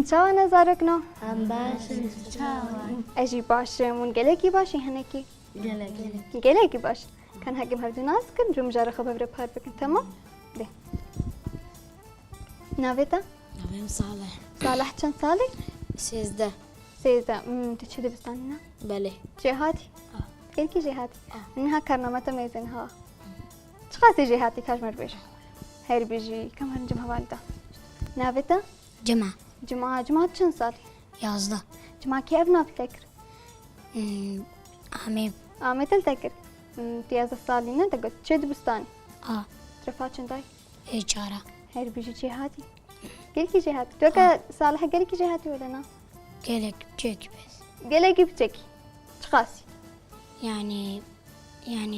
چاوا نزارکنو ام باشه چاوا اجی باشه من گلکی باشی هنکی گلکی باش کن هگم هر دو ناز کن جو مجاره خبر بر پار بکن تمام ده نویتا نویم صالح صالح چند سالی 13 سیزده تو چه دبستانی نه بله جهاتی گلکی جهاتی اینها کارنامه میزن ها چقدر جهاتی کاش بیش هر بیجی کم هر جمع والده نویتا جمعه چند سالی 11 جمعه کی ابنا بتکر عميم مثل تكر تيازا سالينا تقول تشد بستاني ترفات شنداي إيجارة هاي بيجي جهاتي قلكي جهاتي توقع صالح قلكي جهاتي ولا لا؟ قالك بجيك بس قلكي بتشكي شخاصي يعني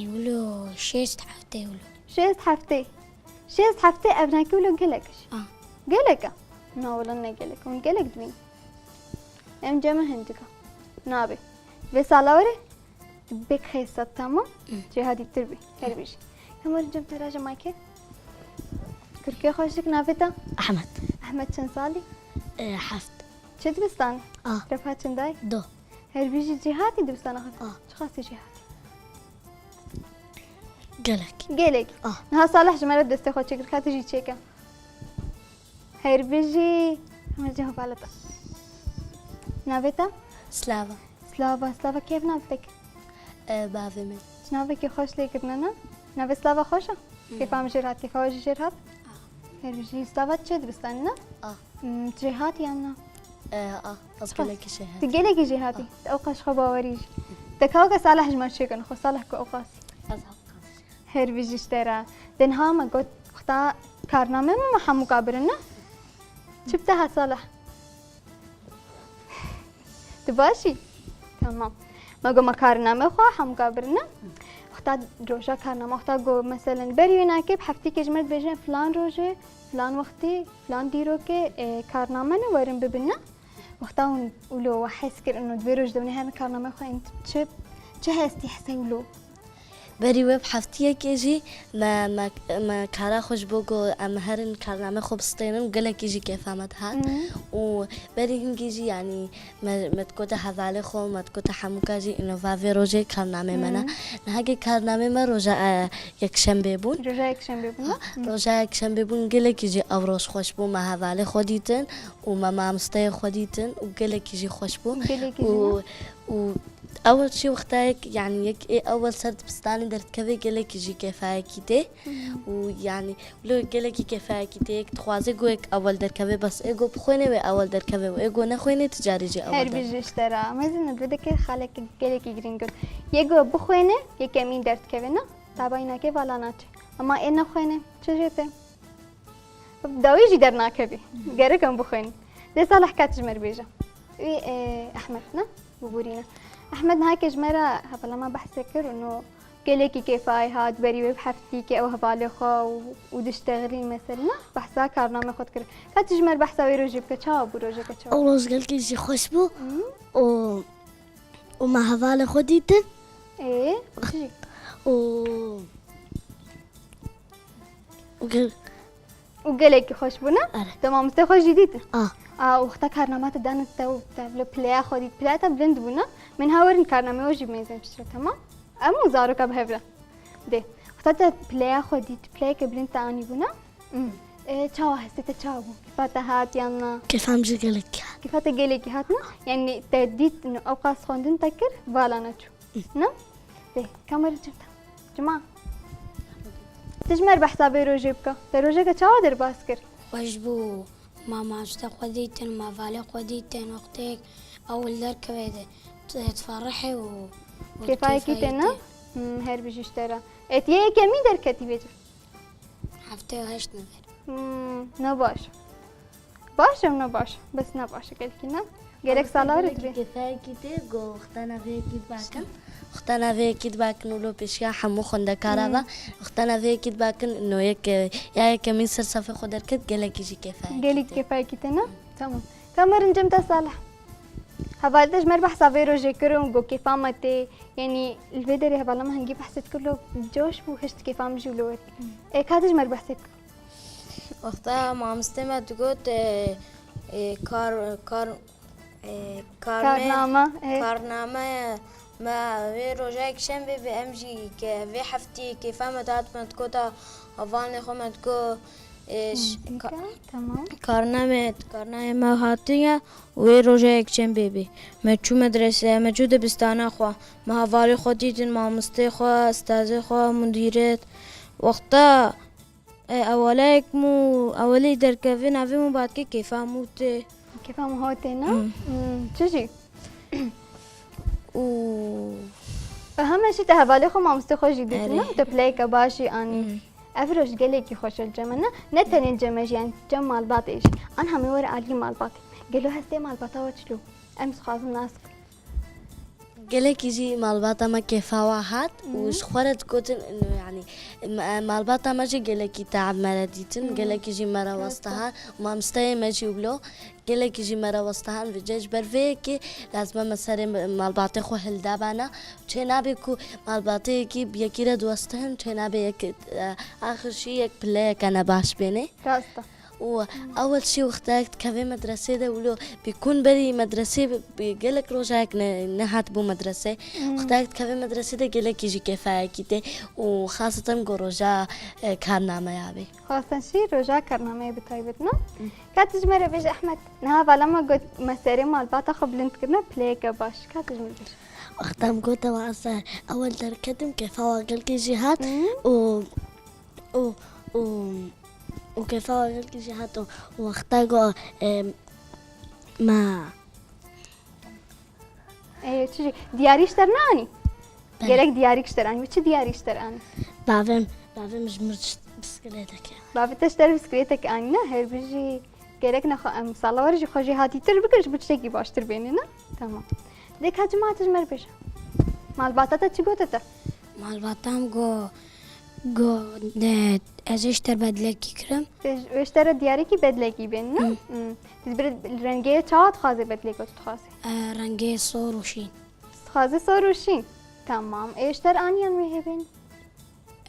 ولو شيست حفتي ولو شيست حفتي ابناكي ولو قلكش قلك نا ولا قلك من قلك دوين ام جمع هندك نابي بس على وري بك خيسة تمام جهادي تربي هاي بيجي كم رجع تراجع مايكي كركي خوشك نافتا أحمد شن صالي حفت شد بستان رفعت شنداي دو هاي بيجي جهاتي دبستان أخذ شخاصي جهاتي قالك ها صالح جمالة دستي خوشك كركات تجي تشيكا هاي بيجي مرجع بالتا نافتا سلافا كيف نافتك بافمن نافك خوش ليك ابننا ناف سلافا خوشة كيف عم جرات كيف عم جرات هاي بيجي سلافا تشد بستاننا جهات يامنا أقولك شهادة تقولك جهاتي أوقاش خبا وريج تكاوك صالح جمال شيكن خو صالح كو أوقاسي هاي بيجي اشترى دنها ما قلت اختا كارنامه ما حمو قابرنا شفتها صالح تباشي تمام ما قو مكارنامه خو حمو قابرنا اختا روجا كارنامه اختا قو مثلا بري ناكب حفتي كجمل بيجي فلان روجي فلان وقتي فلان ديروكي كارنامه نورن ببنا اختا ولو حسكر انه دبيروج دوني هاي كارنامه خو انت چه هستی حسولو بری وب حفتیه کیجی ما کارا خوش بگو ام هرن کارنامه خوب استینم گله کیجی که فهمت هات و بری هم کیجی یعنی ما تکوت حواله خو ما تکوت حموکاجی اینو وافی روزه کارنامه منه نه که کارنامه ما روزه یک شنبه بون روزه یک شنبه بون گله کیجی اوروز خوش بو ما حواله خودیتن و ما مامسته خودیتن و گله کیجی خوش بو و أول شيء وقتك يعني يك إيه أول سرت بستاني درت كذا قالك يجي كفاية كده ويعني لو قالك كفاية كده تخوازي جوك أول در كذا بس إيجو بخوينه وأول در كذا وإيجو نخوينه تجاري جي أول هر بيجيش ترى ما زين بدك خالك قالك يجرين قد يجو بخوينه يكمين درت كذا تابعينا كيف ولا ناتش أما إيه نخوينه شجيته داويجي درنا كذي قالكم بخوينه ده صالح كاتجمر بيجا أحمد نا وبورينا أحمد هاي كجمرة هبلا ما بحسكر إنه قالكي كيفاي هاد بري بحفتيكي أو هبالي خو ودشتغلين مثلا بحسا كارنامه خود كر كتجمر بحسا ويروجي بكتشاب وروجي كتشاب أول قالك يجي خوشبو وما هبالي خوديتن إيه شي وقالكي خوشبونا تمام مستخوش جديد وقتا كارنامات دانت تو تبل بلاي خودي بلاي تبلند بونا من هاورن كارنامه وجي ميزن بشرة تمام أمو زارو كبهبلا ده وقتا بلاي خودي بلاي كبلند تاني بونا تشاو هستة تشاو كيفاتا هات يانا كيف عم جي قالك كيفاتا قالكي هاتنا يعني تديت إنه أوقاس خوندن تكر بالانا شو نعم ده كاميرا جبتها جماعة تجمر بحسابي روجيبكا تروجيكا تشاو در باسكر واجبو ما عشت خديتن ما فالي خديتن وقتك أول در كويدة تفرحي كيفاي كيتنا هر بيجيش ترى اتيه كمي در كتي بيجي حفتي وهشت نفر نباش نباش بس نباش قلكينا قالك صلاة كيفاي كيتي جو اختنا في كيد باكن اختنا في كيد باكن ولو بيشيا حمو خندا كارابا اختنا في كيد باكن انه يا كمين سر صفي خدر كد قالك يجي كيفاي كيتنا تمام كامرن جمتا صالح هبالدش مر بحسا فيرو جيكرون جو كيفامتي يعني الفيديو هبالا ما هنجيب حسيت كله جوش وهشت كيفام جولوري كادش مر بحسك وقتها ما مستمع تقول کارنامه کارنامه ما وی روزای شنبه به امجی که وی هفته که فهمت هات کتا اوان خمت کو تمام کارنامه ما هاتیه وی روزای شنبه به ما چو مدرسه ما چو دبستانه خو ما حوالی خودیدن ما مستی خو استاد خو مدیرت وقتا اولی در کافی نوی مو بعد که کیفا موته كيف هم هوتينا تجي و اهم شيء تهبالي خو ما مستخرج جديدنا تبلايك باشي اني افرش قالك خوش الجمنة نتني الجمج يعني جمال باطي ايش انا هم ورا علي مال باطي قالوا هستي مال باطا وتشلو امس خاص الناس قالك يجي مالباطة ما كيفها واحد وشخورت كوتن انه يعني مالباطة ماشي قالك يتعب مرديتن قالك يجي مرة وسطها وما مستوي ماشي وبلو قالك يجي مرة وسطها بجاج برفيكي لازم مسار مالباطة خو هلدابانا وشينا بيكو مالباطة كي بيكيرد وسطهم شينا بيك اخر شي يك بلاك انا باش بيني راستا وأول شيء وقتك كافي مدرسة ده ولو بيكون بري مدرسة بيجيلك روجاك نهات بو مدرسة وقتك كافي مدرسة ده جيلك يجي كفاية كده وخاصة جروجا كارنامة يابي خاصة شي رجع كرنامة بتايبتنا كاتجمرة بيج أحمد نها فلما قلت مساري مال باتا خبلنت كنا بلايك باش كاتجمرة بيج وقتها قلت واسا أول دركتم كيف قال كي جهات و و و وكيف قال كي جهات وقتها ما ايه تجي دياري اشترناني قالك دياري اشتراني وش دياري اشتراني بعدين مش مرش بسكليتك بابا تشتري بسكريتك أنا هل بيجي قالك مصالة ورجي خوجي هاتي تربكش بتشتكي باش تربينينا تمام ديك هاجي ما تجمر بيش مال باتاتا تشي قوتتا مال باتام جو از اشتر بدلك كرم واشترى دياري كي بدلكي بيننا تزبر الرنجية تشات خازي بدلك وتخازي رنگه صور وشين خازي صور وشين تمام اشتر انيان ويهبين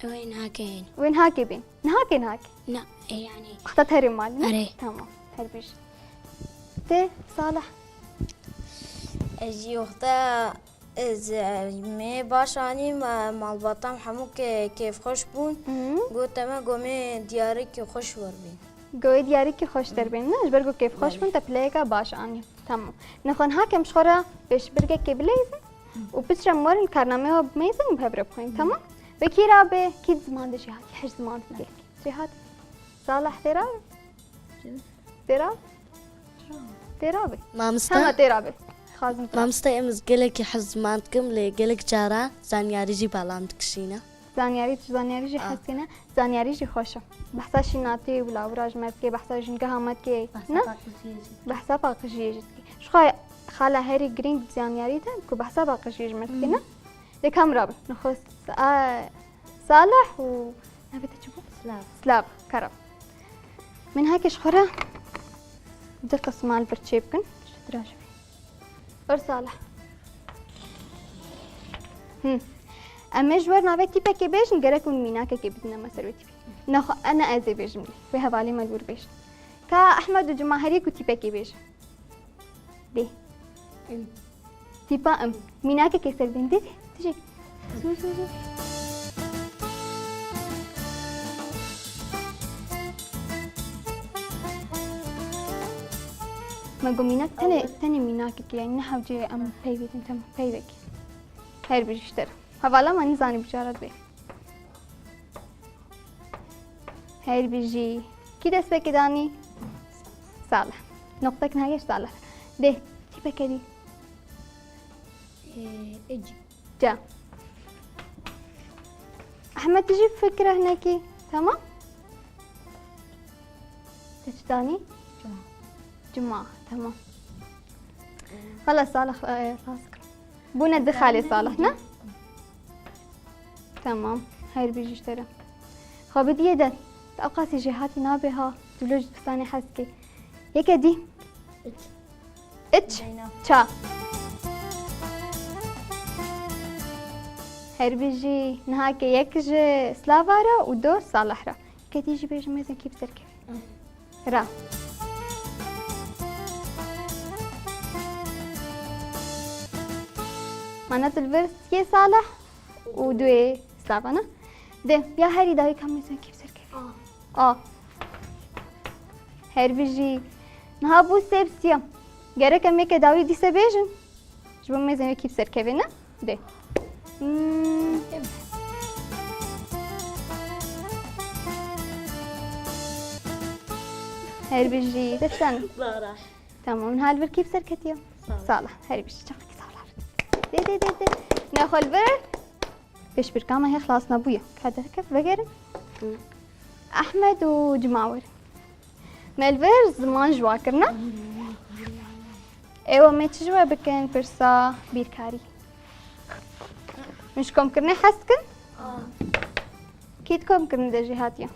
وين هاكين وين هاكي بين نهاكي لا يعني اختت هري مالنا أري. تمام هربيش تي صالح اجي وقتا از می باشانی مال باتم همو که کیف خوش بون گوتم گومی دیاری که خوش ور بین قوي دياري كي خوش تربين ناش برقو كيف خوش من تبلايكا باش اني تمام نخون هاكم شخورا بيش برقا كي بليزن وبتشرا مور الكارنامه بميزن بهبرا بخوين تمام بكي رابي كي زمان دي جهات حج زمان في ديك جهات صالح ترابي ما هما مستا ترابي خازم ما مستا امز قالك يحز مانتكم لي قالك جارا زانياري جي بالام تكشينا زانياري جي حسينا زانياري جي خوشة بحثا شيناتي ولا وراج مركي بحثا جنقها متكي نا بحثا باقشي جتكي شخوي خالا هاري جرينج زانياري تم كو بحثا باقشي جمتكي نا دي كام رابي نخص صالح و نبي تجيبو سلاب كرب من هيك شخورة بدي قسم مال برتشيبكن شدراج اور صالح اما جوار ناوي تيبا كي بيش نقرأكم ميناكا كي بدنا ما سروتي نخ انا ازي بيش ملي في هبالي مدور بيش كا احمد وجماهيري كو تيبا كي بيش دي تيبا ميناكا كي سردين دي تجي زو ما قو ميناك تاني ميناكا كي يعني نحو جي ام بيبيت انت بيبك هاي بيشتر هوالا ما نزاني بجارت بي هاي بيجي كده اسمه كداني صالح نقطة نهاية صالح ده تيبا كدي اجي جا احمد تجيب فكرة هناكي تمام تشتاني جمعة تمام خلاص صالح خلاص بونا الدخالي صالحنا تمام هاي بيجي اشترى خابد يدا أوقات جهاتي نابها تلوج بستاني حسكي يكدي اتش تشا هاي بيجي نهاكي يكجي سلافارا ودو صالح را كدي يجي بيجي ميزن كيف تركب را معناته الفيرس يا صالح ودوي سلافانا ده يا هاري داوي كم مثلا كيف سر كيف هر بيجي نهابو سيبسيا جرى كم يك داوي دي سبيجن جبوا مثلا كيف سر كيفنا ده هر بيجي تستنى صراحة تمام هالبر كيف سر كتيا صالح هر بيجي شافك صالح دي ناخذ البر فيش بركامة هي خلاص نبويا هذا كيف بقرن أحمد وجماور ما البر زمان جواكرنا ايوه ما تجوا بكن فرصة بيركاري مش كم كرنا حسكن كيد كم كرنا دجيهاتيا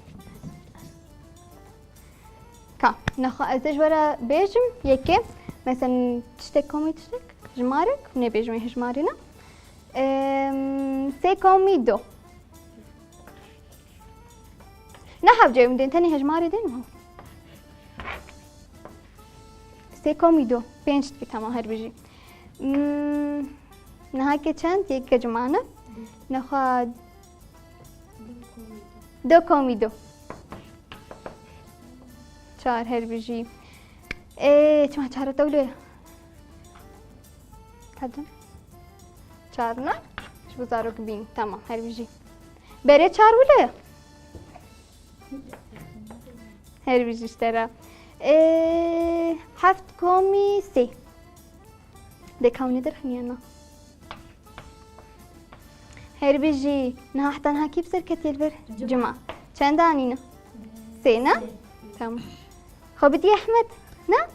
كا ناخذ ازج ورا بيجم يكي مثلا تشتك كومي تشتك جمارك ونبيجم هجمارينا سي كومي دو نحب جاي مدين تاني هجماري دين هو سي كومي دو بينشت في تمام هر بيجي نهاكي چند يك جمعنا ناخذ دو كومي دو چار هر بيجي چما چهار تولوية كدم چارنا شو بزارك بين تمام هر بيجي بري چار ولا هر بيجي اشترى حفت كومي سي ده كوني درخني انا هر بيجي نها حتى نها كيف سر كتير بر جمعة چند آنينا سينا تمام خبتي أحمد نا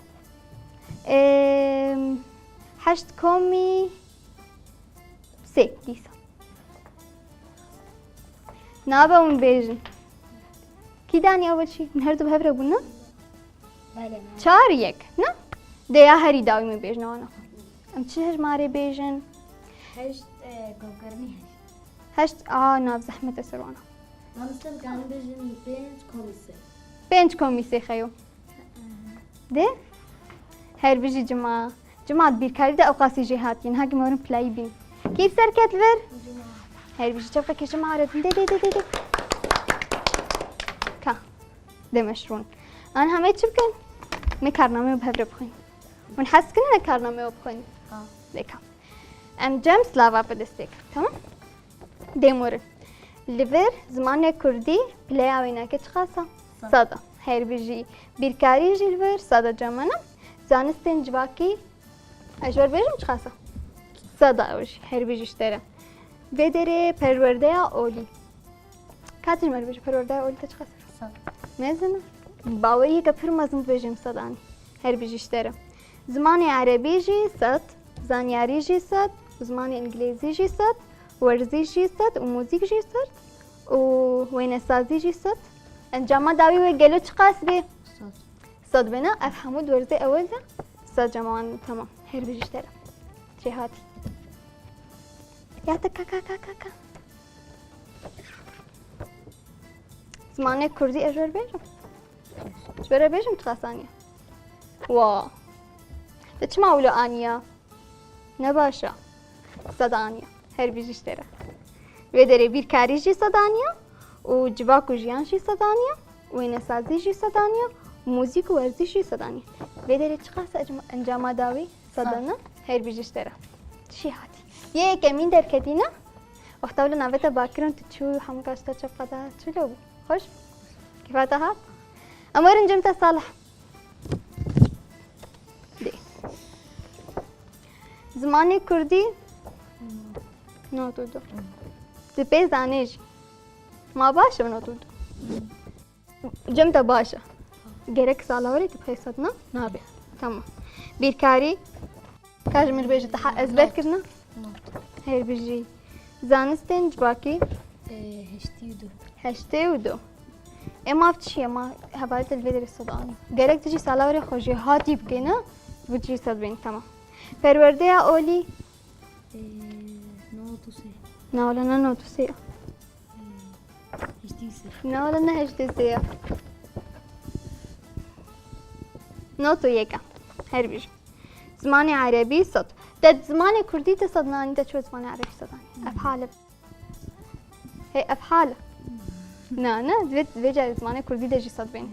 حشت كومي سي ديسا نابا ون بيجن كي داني أول شي نهردو بهبرة بنا چار يك نا ديا هري داوي من بيجن وانا ام چه هجماري بيجن هشت كوكرني هشت ناب زحمة سروانا مامستم كان بيجن بينج كوميسي بينج كومي سي خيو ده هر بيجي جماعة بيركاري ده أوقاسي جهاتين هاقي مورن بلاي بين كيف سر كتلر هر بيجي شوفك يا جماعة دي كا ده مشرون أنا هميت شبكن ما كارنامي بهبر بخين ونحس كنا كارنامي بخين ليكا ام جيمس لافا بدستيك تمام ده مورن ليفر زمان كردي بلاي عوينا كتش خاصة صدا هر بيجي بيركاري جيلفر صدا جمانا زانستين جواكي اجور بيجم چه خاصة صدا اوش هر بيجي اشترى بدري پرورده اولی کاتش مر بيجي پرورده اولی چه خاصة صدا مزنا باوری که پر مزن بيجم صداني هر بيجي اشترى زمان عربي جي صد زانياري جي صد زمان انجليزي جي صد ورزي جي صد وموزيك جي صد ووينسازي جي صد انجام داوي وقالوا تقاس به صد بنا افهمود ورزي اول ده صد جمان تمام هر بيجي اشترى جهاتي يا كا كا كا كا زمان كردي اجور بيجم اجور بيجم تقاسانيا وا تشما ولو انيا نباشا صدانيا هر بيجي اشترى ودري بيركاري جي صدانيا وجواكو جيانشي صدانيا وينسازي جي صدانيا وموزيك ورزي جي صدانيا ودري تقاس انجام داوي صدانا هر بيجي اشترى شي هاتي ये केमिन दर कहती ना वक्तावलो नावे तो बाकरों तो चू हम कास्ता चपकाता चलो खुश किफाता हाथ अमरन जमता सालह दे ज़माने कुर्दी नौ तो दो تبي زانيج ما باشا بنو تو جمتا باشا غيرك سالاوري تبي صدنا نابه تمام بيركاري كاجمر بيجي تحق ازبر كرنا هير بيجي زانستين جواكي هشتي ودو اما افتشي اما هبالت الفيديو الصداني غيرك تجي سالاوري خوشي هاتي بكينا بتجي صدبين تمام پرورده اولی نه ولا نه نو تسيا نه ولا نه هشتي سيا نو تو يكا هر بيجي زمانی عربی صد داد زمانی کردی تصدنانی داد شو زمانی عربی صدانی أفحالة هي أفحالة نه دوی زمانی کردی دجی صد بینه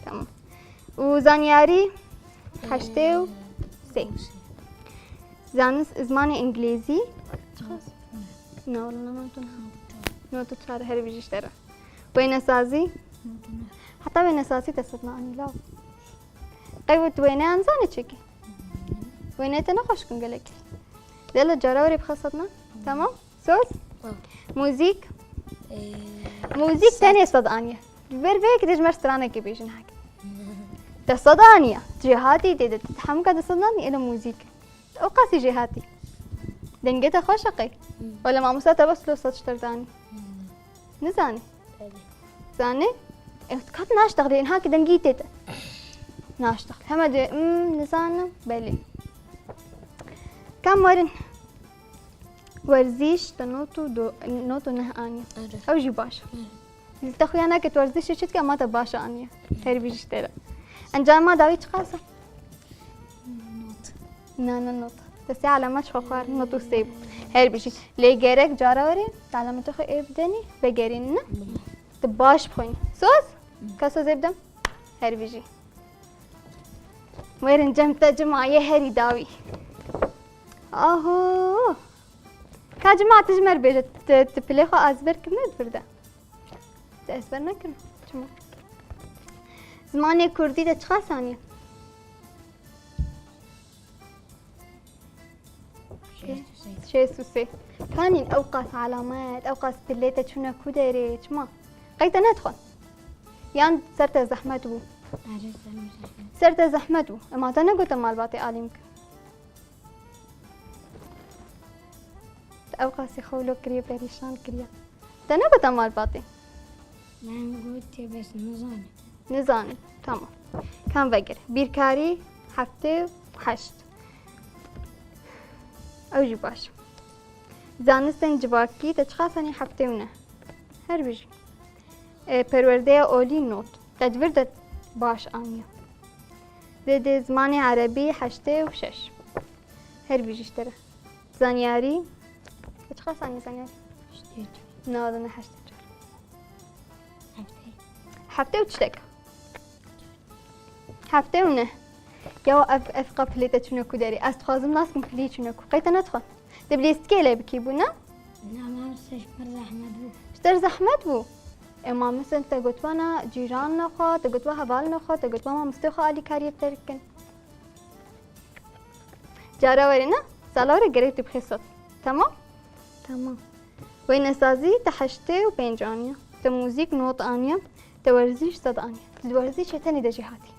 تمام و زانیاری هشته و سه زمان انگلیزی نه والله نمانتون نوتو چهار هر بیشتر داره وين سازي حتى وين سازي تصدناني لا قيوت وين انزاني تشكي وين تنخش كن قالك يلا جراوري بخصتنا تمام صوت موزيك موزيك تاني صدقانية البرفيك تجمر سترانة كي بيجن حكي تصدقانية جهاتي تيدا تتحمك تصدقاني إلى موزيك أوقاسي جهاتي دنجتها خوشقي ولا مع مساتا بس لو صد شترداني نزاني زاني كات ناشتغل لين هاك دنجيتي ناشتغل هما دي نزانم بلي كم ورن ورزيش تنوتو نوتو نهانية أو جي باشا التخوي أنا كنت ورزيش شت كما تباشا أنية هير بيجي ترى أنجام ما داوي تقاسا نوت تسي علامات شخوار نوتو سيب هير بيجي لي جارك جارا ورين علامات خو إبداني بجارين تباش بخوين سوز كاسو زبدم هير بيجي ويرن جمتا جماعة هيري داوي آهو كجماعة تجمر بيجت تبليخو أزبر كمد بردا تأزبر نكرم جماعة زماني كردي ده چخا ثانية شيء سوسي كانين أوقات علامات أوقات بليتة شونا كوديري جماعة قيت ندخل يان سرت زحمت بو سرت زحمت بو اما تنا قلت مال باطي عالمك أوقاسي خولو كريا بريشان كريا تنا قلت مال باطي من قلت بس نزاني تمام كان بقر بيركاري هفته وحشت أوجي باش زانستن جباكي تشخاصني هفته ونه هر بيجي پرورده اولی نوت تدویر باش آنیا ده زمانی عربی هشته و شش هر بیجیش داره زانیاری چه خواست آنیا زانیاری؟ نه دونه هشته چهار هفته و چتک هفته و نه یا اف قبلیت چونکو داری است خوازم ناس کن کلی چونکو قیتا ندخل دبلیست که لی بکی بو نه؟ نه ما سش پر زحمت بو شتر زحمت بو اما مثلا تقول وانا جيران نخا تقول وها بال نخا تقول ما مستخا علي كاري بتركن جارا ورينا سالوري قريت بخصت تمام وين سازي تحشتي وبينجانيا تموزيك نوت انيا تورزيش صد انيا تورزيش تاني ده جهاتي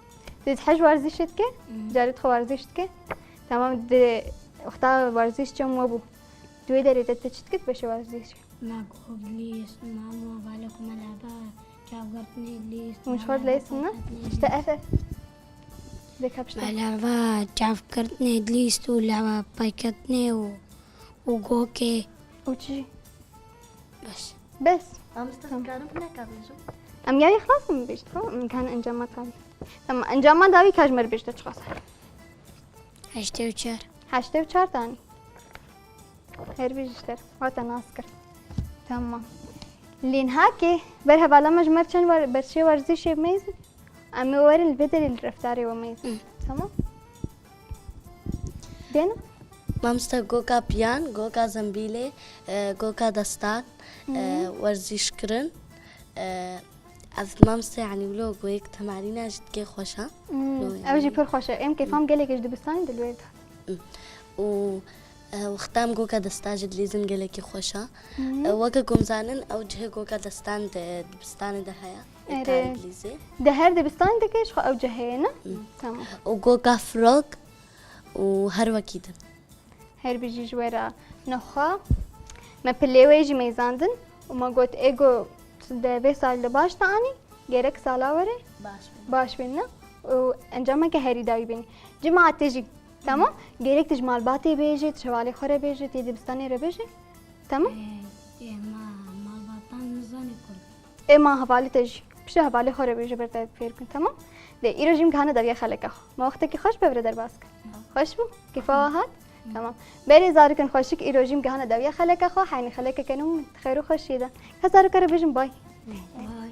تحج ورزيشتك جارت خو ورزيشتك تمام د وقتا ورزيش كم وابو دوي دريت تشتكت باش ورزيش ما قوب ليس ما بالكم ملعبة جابرتني ليس مش خد ليس نه اشتأفف ذيك بشتا ملعبة جابرتني ليس ولعبة بايكتني وجوكي وتجي بس أمستخدم هناك قبل شو ام يعني خلاص من بيشت من كان انجامات هذه تمام انجامات داوي كاجمر بيشت تشخص هشتي وشار هشته و چهار تاني هر بيشتر وقت ناسكر تمام لين هاكي برها بالا مجمر چن برشي ورزش ميز امي ور البدل الرفتاري وميز تمام دينا مامستا گوکا پیان گوکا زنبیله گوکا دستان ورزش کرن از مامستا يعني ولو قويك تمارين جد كي خوشها اوجي بر خوشه ام كيفام قالك ايش دبستاني دلوقتي و وختام گوکا دستا جد لازم قالك خوشها وكا قمزانن او جه گوکا دستان دبستان ده هيا انجليزي ده هر دبستاني دكيش خو اوجه هنا تمام وگوکا فروق وهر وكيدن هر بيجي جوارا نخا ما بليويجي ميزاندن وما قلت ايجو ده في سال باش تاني غيرك سالاوري باش بينا وانجامك كهري داوي بيني جماعة تجي تمام غيرك تجمال باتي بيجي تشوالي خوري بيجي تيدي بستاني رو بيجي تمام ما البطان نزاني كل ايه ما هفالي تجي بشو هفالي خوري بيجي برتاد فيركن تمام ده ايرو جيم كهانا داريا خلق اخو ما وقتك خوش ببره در باسك خوش بو كيف هات تمام بري زاركن خوشك إيروجيم جهنا دوية خلك أخو حيني خلك كانوا خير وخشيدا هزارك ربيجم باي باي